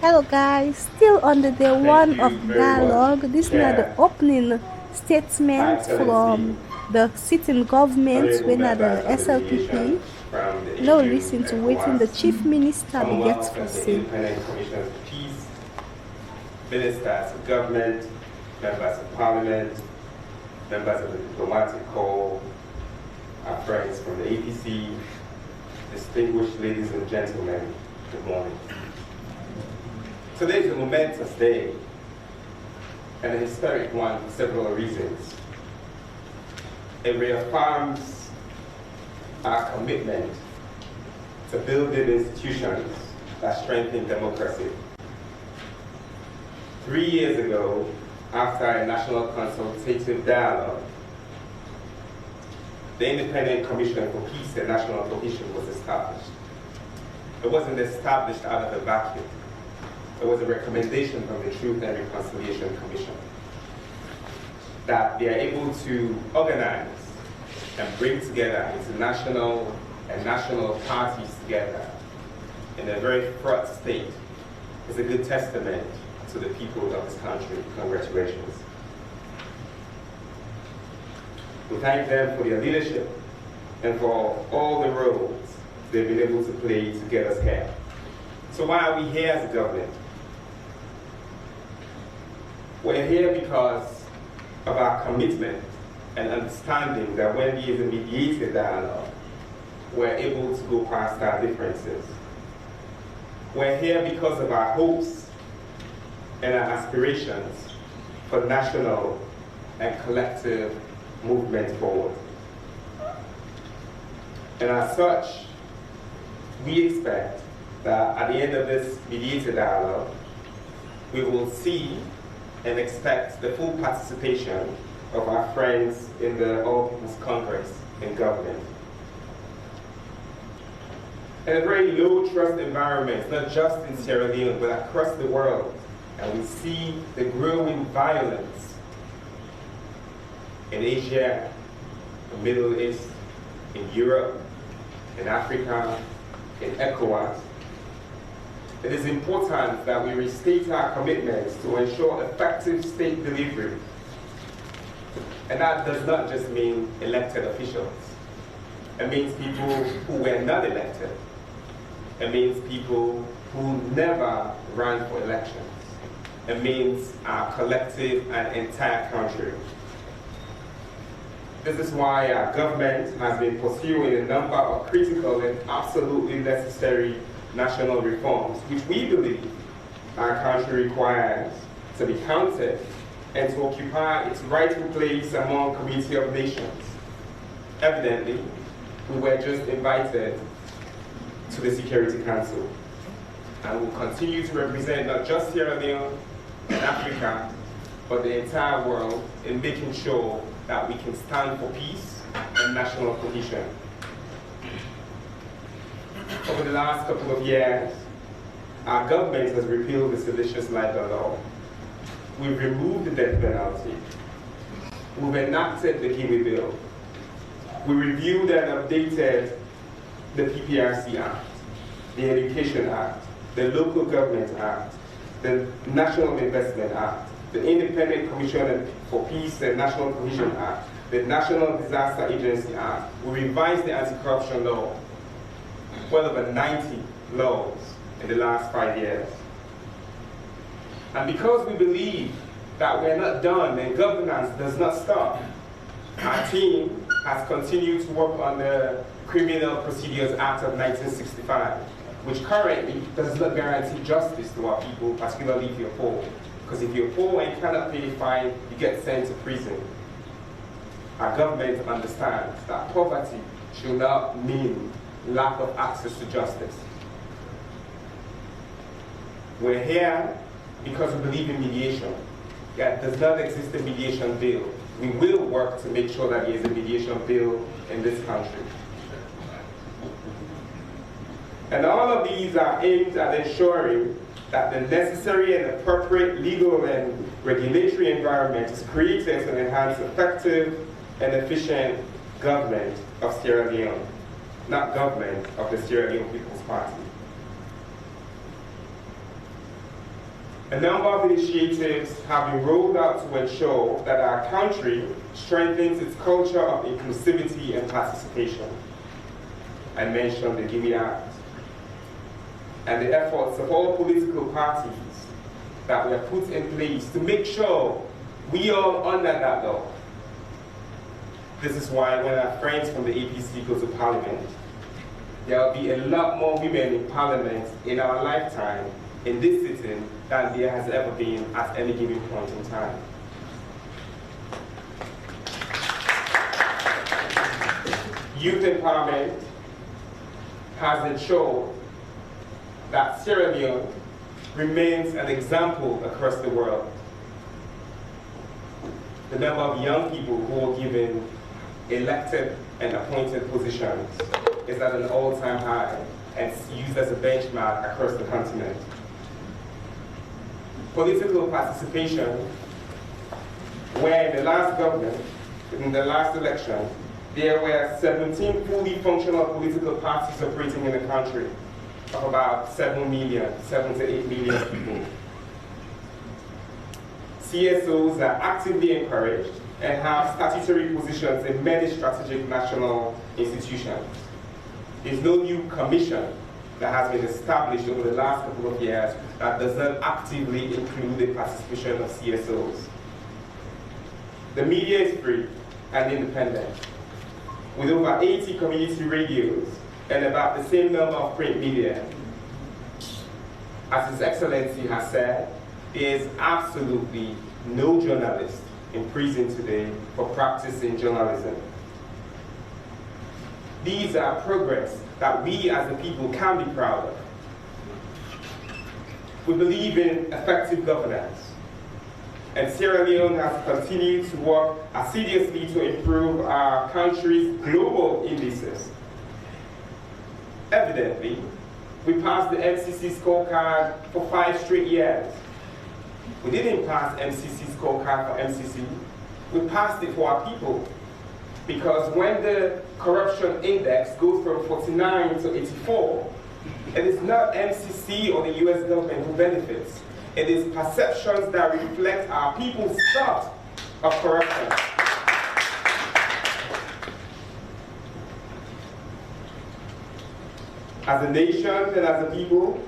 Hello guys, still on the day Thank one of you very much, dialogue. This is not the Chair, opening Her statement Excellency, from the sitting government honorable when at members the of the SLPP. delegation from the No AU, listen to waiting the ECOWAS, chief minister be gets Commonwealth, for and the say. Independent Commissioners of Peace, ministers of government, members of parliament, members of the diplomatic corps, our friends from the APC, distinguished ladies and gentlemen, good morning. Today is a momentous day and a historic one for several reasons. It reaffirms our commitment to building institutions that strengthen democracy. 3 years ago, after a national consultative dialogue, the Independent Commission for Peace and National Cohesion was established. It wasn't established out of a vacuum. It was a recommendation from the Truth and Reconciliation Commission that they are able to organize and bring together international and national parties together in a very fraught state is a good testament to the people of this country. Congratulations. We thank them for their leadership and for all the roles they've been able to play to get us here. So why are we here as a government? We're here because of our commitment and understanding that when there is a mediated dialogue, we're able to go past our differences. We're here because of our hopes and our aspirations for national and collective movement forward. And as such, we expect that at the end of this mediated dialogue, we will see and expect the full participation of our friends in the All People's Congress in government. In a very low trust environment, not just in Sierra Leone, but across the world, and we see the growing violence in Asia, the Middle East, in Europe, in Africa, in ECOWAS, it is important that we restate our commitments to ensure effective state delivery. And that does not just mean elected officials. It means people who were not elected. It means people who never ran for elections. It means our collective and entire country. This is why our government has been pursuing a number of critical and absolutely necessary national reforms, which we believe our country requires to be counted and to occupy its rightful place among community of nations. Evidently, we were just invited to the Security Council and will continue to represent not just Sierra Leone and Africa, but the entire world in making sure that we can stand for peace and national cohesion. Over the last couple of years, our government has repealed the seditious libel law. We've removed the death penalty. We've enacted the Kiwi Bill. We reviewed and updated the PPRC Act, the Education Act, the Local Government Act, the National Investment Act, the Independent Commission for Peace and National Cohesion Act, the National Disaster Agency Act. We revised the anti-corruption law, well over 90 laws in the last 5 years. And because we believe that we're not done and governance does not stop, our team has continued to work on the Criminal Procedures Act of 1965, which currently does not guarantee justice to our people, particularly if you're poor. Because if you're poor and cannot pay a fine, you get sent to prison. Our government understands that poverty should not mean lack of access to justice. We're here because we believe in mediation. There does not exist a mediation bill. We will work to make sure that there is a mediation bill in this country. And all of these are aimed at ensuring that the necessary and appropriate legal and regulatory environment is created to enhance effective and efficient government of Sierra Leone, not government of the Sierra Leone People's Party. A number of initiatives have been rolled out to ensure that our country strengthens its culture of inclusivity and participation. I mentioned the GIMI Act and the efforts of all political parties that were put in place to make sure we all honor that law. This is why when our friends from the APC go to Parliament, there will be a lot more women in Parliament in our lifetime in this sitting than there has ever been at any given point in time. Youth empowerment has ensured that Sierra Leone remains an example across the world. The number of young people who are given elected and appointed positions is at an all-time high and used as a benchmark across the continent. Political participation, where in the last government, in the last election, there were 17 fully functional political parties operating in the country of about 7 to 8 million people. CSOs are actively encouraged and have statutory positions in many strategic national institutions. There's no new commission that has been established over the last couple of years that does not actively include the participation of CSOs. The media is free and independent, with over 80 community radios and about the same number of print media. As His Excellency has said, there is absolutely no journalist in prison today for practicing journalism. These are progress that we as a people can be proud of. We believe in effective governance, and Sierra Leone has continued to work assiduously to improve our country's global indices. Evidently, we passed the MCC scorecard for 5 straight years. We didn't pass MCC scorecard for MCC, we passed it for our people. Because when the corruption index goes from 49 to 84, it is not MCC or the US government who benefits. It is perceptions that reflect our people's thought of corruption. As a nation and as a people,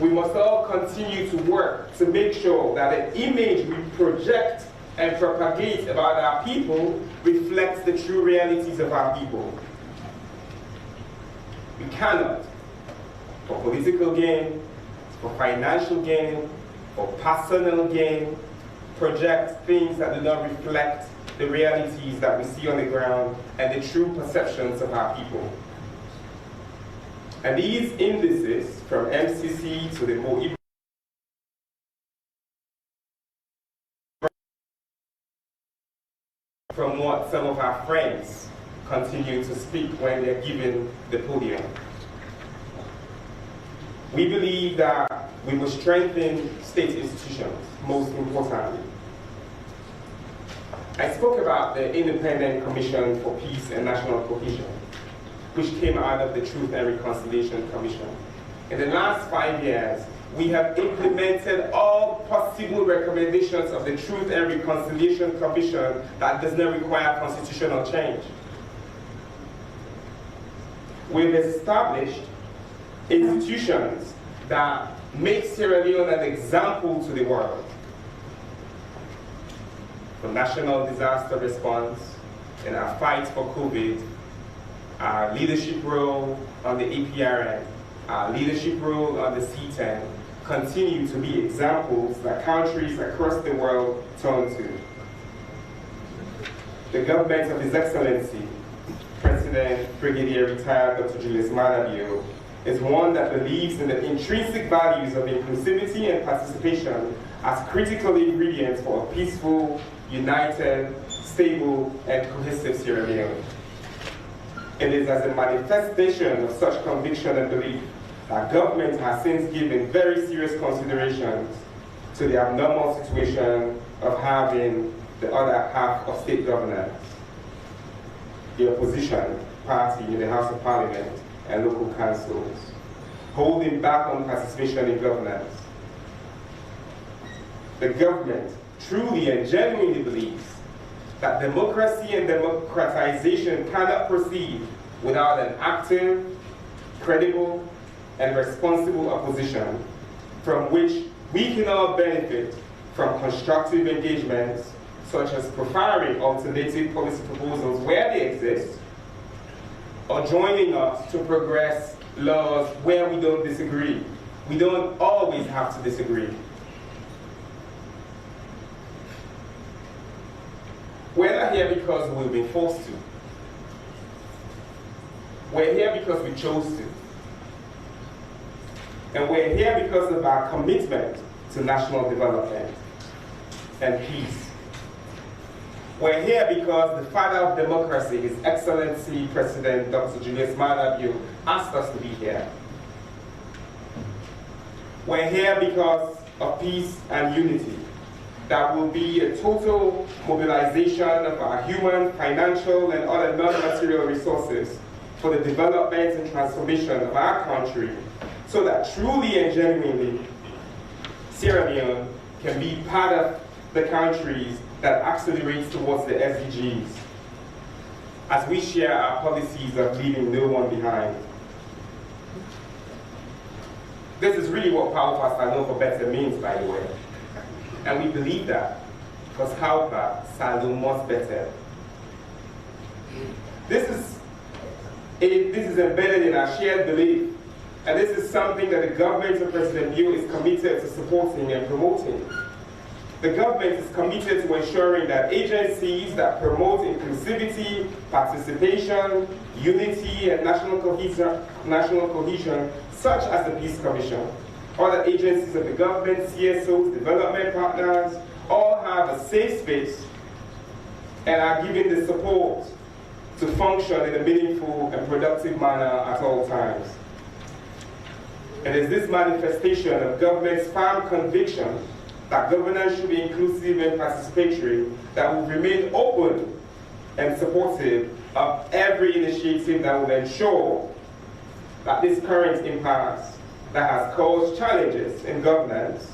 we must all continue to work to make sure that the image we project and propagate about our people reflects the true realities of our people. We cannot, for political gain, for financial gain, for personal gain, project things that do not reflect the realities that we see on the ground and the true perceptions of our people. And these indices, from MCC to the more from what some of our friends continue to speak when they're given the podium. We believe that we must strengthen state institutions, most importantly. I spoke about the Independent Commission for Peace and National Cohesion, which came out of the Truth and Reconciliation Commission. In the last 5 years, we have implemented all possible recommendations of the Truth and Reconciliation Commission that does not require constitutional change. We've established institutions that make Sierra Leone an example to the world. For national disaster response, in our fight for COVID, our leadership role on the APRN, our leadership role on the C10, continue to be examples that countries across the world turn to. The government of His Excellency, President Brigadier Retired Dr. Julius Maada Bio, is one that believes in the intrinsic values of inclusivity and participation as critical ingredients for a peaceful, united, stable, and cohesive Sierra Leone. It is as a manifestation of such conviction and belief that government has since given very serious considerations to the abnormal situation of having the other half of state governance, the opposition party in the House of Parliament and local councils, holding back on participation in governance. the government truly and genuinely believes that democracy and democratization cannot proceed without an active, credible, and responsible opposition from which we can all benefit from constructive engagements, such as profiling alternative policy proposals where they exist, or joining us to progress laws where we don't disagree. We don't always have to disagree. We're not here because we've been forced to. We're here because we chose to. And we're here because of our commitment to national development and peace. We're here because the father of democracy, His Excellency President Dr. Julius Maada Bio, asked us to be here. We're here because of peace and unity. That will be a total mobilization of our human, financial, and other non-material resources for the development and transformation of our country, so that truly and genuinely Sierra Leone can be part of the countries that accelerates towards the SDGs, as we share our policies of leaving no one behind. This is really what Paupa Salon for Better means, by the way. And we believe that, because Paupa Salon most better. This is embedded in our shared belief, and this is something that the government of President Bio is committed to supporting and promoting. The government is committed to ensuring that agencies that promote inclusivity, participation, unity, and national cohesion, such as the Peace Commission, other agencies of the government, CSOs, development partners, all have a safe space and are given the support to function in a meaningful and productive manner at all times. It is this manifestation of government's firm conviction that governance should be inclusive and participatory that will remain open and supportive of every initiative that will ensure that this current impasse that has caused challenges in governance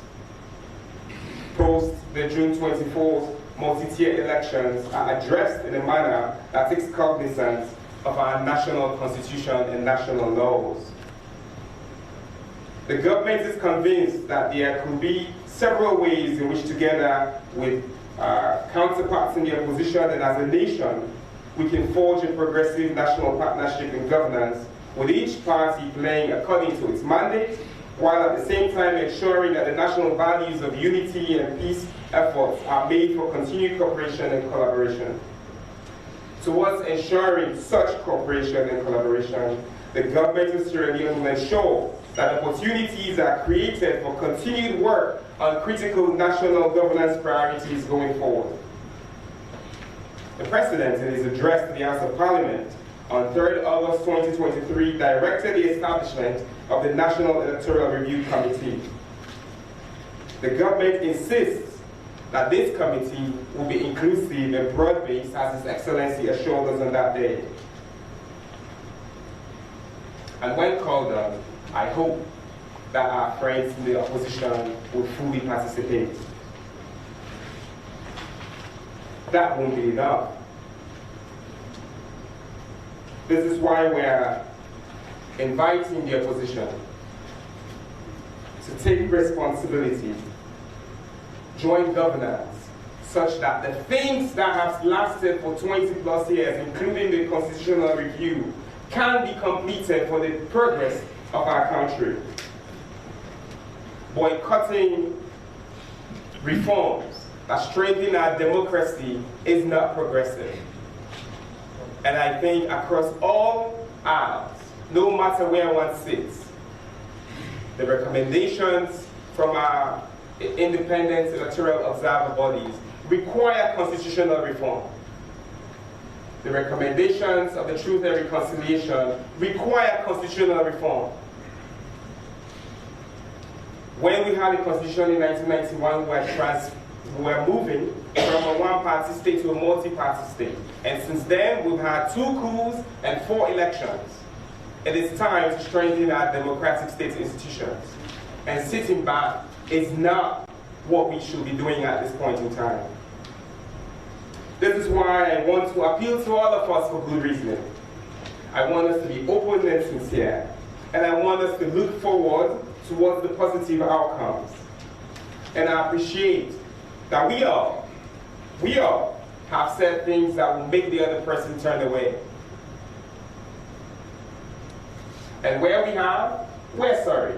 post the June 24th multi-tier elections are addressed in a manner that takes cognizance of our national constitution and national laws. The government is convinced that there could be several ways in which, together with counterparts in the opposition and as a nation, we can forge a progressive national partnership in governance, with each party playing according to its mandate, while at the same time ensuring that the national values of unity and peace efforts are made for continued cooperation and collaboration. Towards ensuring such cooperation and collaboration, the government of Sierra Leone will ensure that opportunities are created for continued work on critical national governance priorities going forward. The President, in his address to the House of Parliament on 3rd August 2023, directed the establishment of the National Electoral Review Committee. The government insists that this committee will be inclusive and broad-based, as His Excellency assured us on that day. And when called on, I hope that our friends in the opposition will fully participate. That won't be enough. This is why we're inviting the opposition to take responsibility, join governance, such that the things that have lasted for 20+ years, including the constitutional review, can be completed for the progress of our country. Boycotting reforms that strengthen our democracy is not progressive. And I think across all aisles, no matter where one sits, the recommendations from our independent electoral observer bodies require constitutional reform. The recommendations of the Truth and Reconciliation require constitutional reform. When we had a constitution in 1991, we were moving from a one-party state to a multi-party state. And since then, we've had 2 coups and 4 elections. It is time to strengthen our democratic state institutions. And sitting back is not what we should be doing at this point in time. This is why I want to appeal to all of us for good reasoning. I want us to be open and sincere, and I want us to look forward towards the positive outcomes. And I appreciate that we all have said things that will make the other person turn away. And where we have, we're sorry.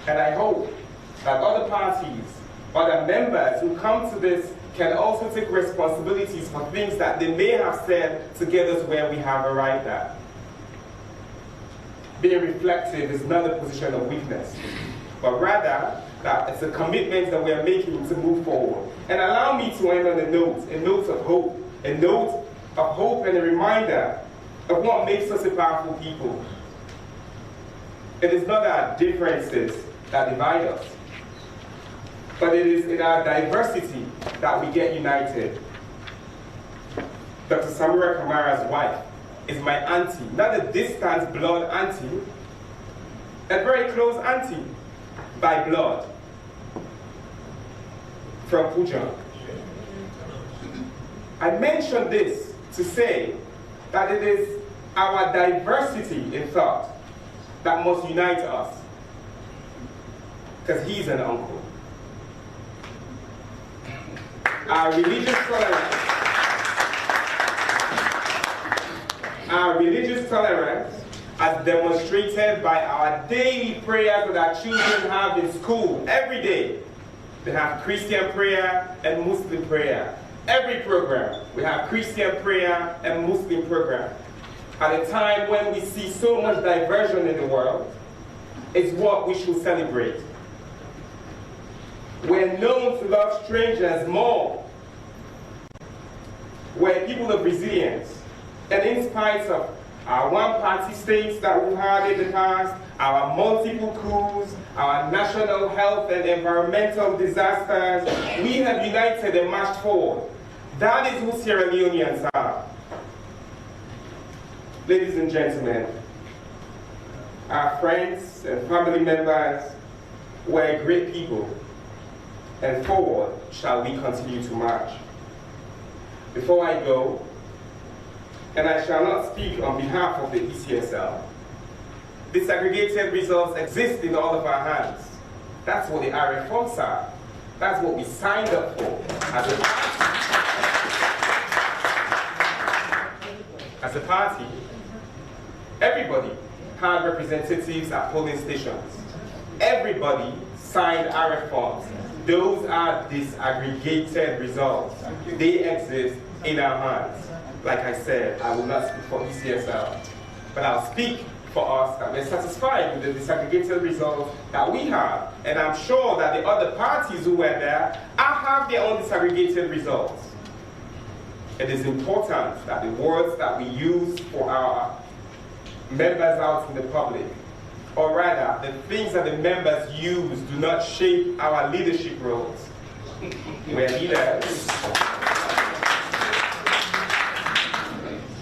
And I hope that other parties, other members who come to this can also take responsibilities for things that they may have said to get us where we have arrived at. Being reflective is not a position of weakness, but rather that it's a commitment that we are making to move forward. And allow me to end on a note of hope, and a reminder of what makes us a powerful people. It is not our differences that divide us, but it is in our diversity that we get united. Dr. Samura Kamara's wife is my auntie, not a distant blood auntie, a very close auntie by blood from Pujang. I mention this to say that it is our diversity in thought that must unite us, because he's an uncle. Our religious tolerance, as demonstrated by our daily prayers that our children have in school every day. They have Christian prayer and Muslim prayer. Every program, we have Christian prayer and Muslim program. At a time when we see so much diversion in the world, it's what we should celebrate. We're known to love strangers more. We're people of resilience. And in spite of our one-party states that we had in the past, our multiple coups, our national health and environmental disasters, we have united and marched forward. That is who Sierra Leoneans are. Ladies and gentlemen, our friends and family members, we're great people, and forward shall we continue to march. Before I go, and I shall not speak on behalf of the ECSL, disaggregated results exist in all of our hands. That's what the RFOs are. That's what we signed up for as a party. Everybody had representatives at polling stations. Everybody signed RF forms. Those are disaggregated results. They exist in our hands. Like I said, I will not speak for ECSL, but I'll speak for us that we're satisfied with the disaggregated results that we have. And I'm sure that the other parties who were there have their own disaggregated results. It is important that the words that we use for our members out in the public, or rather, the things that the members use do not shape our leadership roles. We're leaders.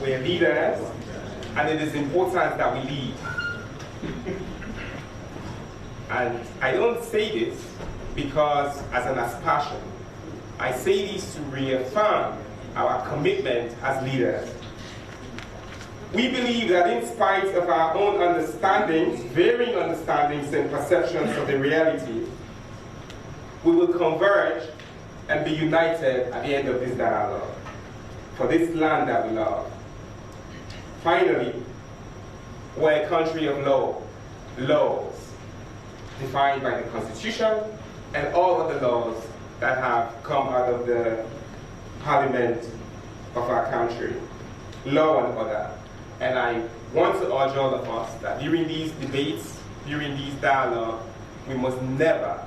We're leaders, and it is important that we lead. And I don't say this because as an aspersion. I say this to reaffirm our commitment as leaders. We believe that in spite of our own understandings, varying understandings and perceptions of the reality, we will converge and be united at the end of this dialogue for this land that we love. Finally, we're a country of laws defined by the Constitution and all of the laws that have come out of the Parliament of our country, law and order. And I want to urge all of us that during these debates, during these dialogues, we must never,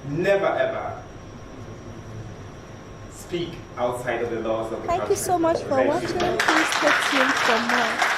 never, ever speak outside of the laws of the country. Thank you so much for watching. Please stay tuned for more.